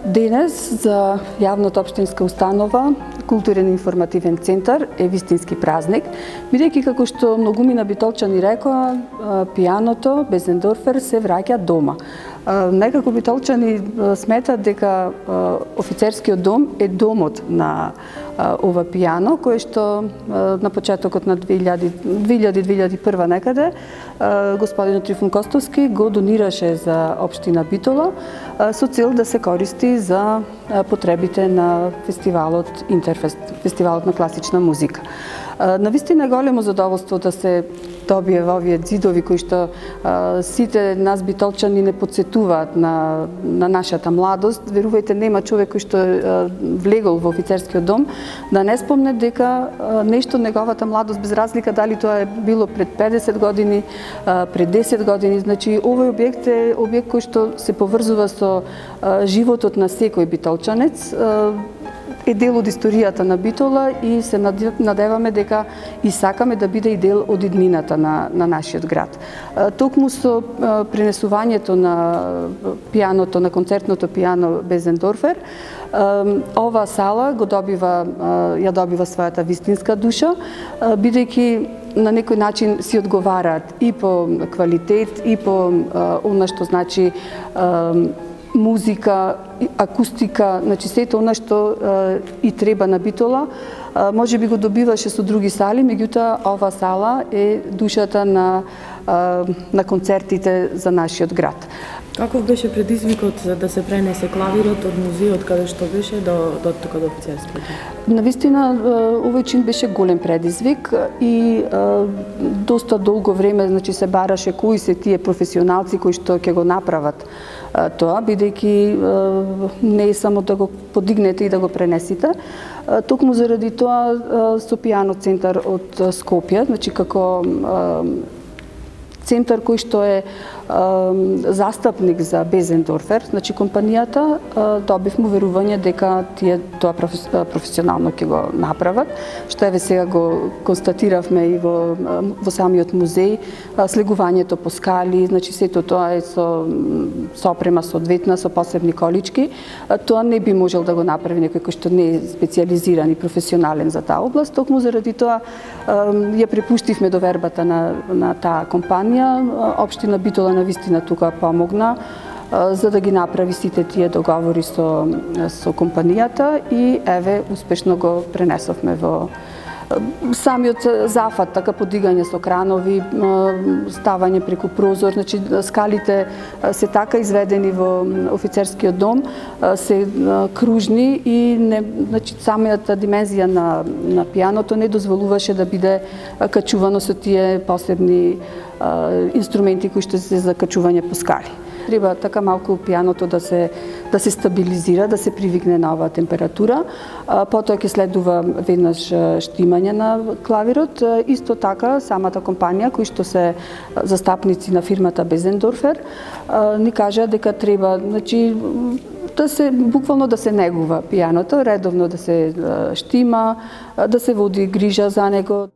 Денес за јавната општинска установа Културен информативен центар е вистински празник, бидејќи како што многумина битолчани рекоа, пијаното, Безендорфер се враќа дома. Некако битолчани сметат дека офицерскиот дом е домот на ова пијано, кое што на почетокот на 2000-2001 некаде господинот Трифун Костовски го донираше за општина Битола со цел да се користи за потребите на фестивалот Интерфест, фестивалот на класична музика. Навистина е големо задоволство да се добие во овие ѕидови кои што сите нас битолчани не подсетуваат на нашата младост. Верувајте, нема човек кој што влегол во офицерскиот дом да не спомне дека нешто неговата младост, без разлика дали тоа е било пред 50 години, пред 10 години. Значи, овој објект е објект кој што се поврзува со животот на секој битолчанец, е дел од историјата на Битола и се надеваме дека и сакаме да биде и дел од иднината на нашиот град. Токму со пренесувањето на пијаното, на концертното пијано Безендорфер, ова сала ја добива својата вистинска душа, бидејќи на некој начин си одговараат и по квалитет, и по она што значи музика, акустика, значи сето она што и треба на Битола, може би го добиваше со други сали, меѓутоа ова сала е душата на концертите за нашиот град. Каков беше предизвикот да се пренесе клавирот од музеот каде што беше до тука до офицерскиот? Навистина овој чин беше голем предизвик и доста долго време, значи, се бараше кои се тие професионалци кои што ќе го направат тоа, бидејќи не е само да го подигнете и да го пренесите. Токму заради тоа со пијано центар од Скопје, значи како центар кој што е застапник за Безендорфер, значи компанијата, добивме уверување дека тие тоа професионално ќе го направат, што еве сега го констатиравме и во самиот музеј, слегувањето по скали, значи сето тоа е со опрема соодветна, со посебни колички. Тоа не би можел да го направи некој кој што не е специјализиран и професионален за таа област, токму заради тоа ја препуштивме довербата на таа компанија. Општина Битола навистина тука помогна за да ги направи сите тие договори со компанијата и еве успешно го пренесовме во самиот зафат, така подигање со кранови, ставање преку прозор, значи скалите се така изведени во офицерскиот дом, се кружни и значи самијата димензија на пијаното не дозволуваше да биде качувано со тие посебни инструменти кои што се за качување по скали. Треба така малку пијаното да се стабилизира, да се привикне на оваа температура. Потоа ќе следува веднаш штимање на клавирот. Исто така, самата компанија, кои што се застапници на фирмата Безендорфер, ни кажа дека треба, значи, буквално да се негува пијаното, редовно да се штима, да се води грижа за него.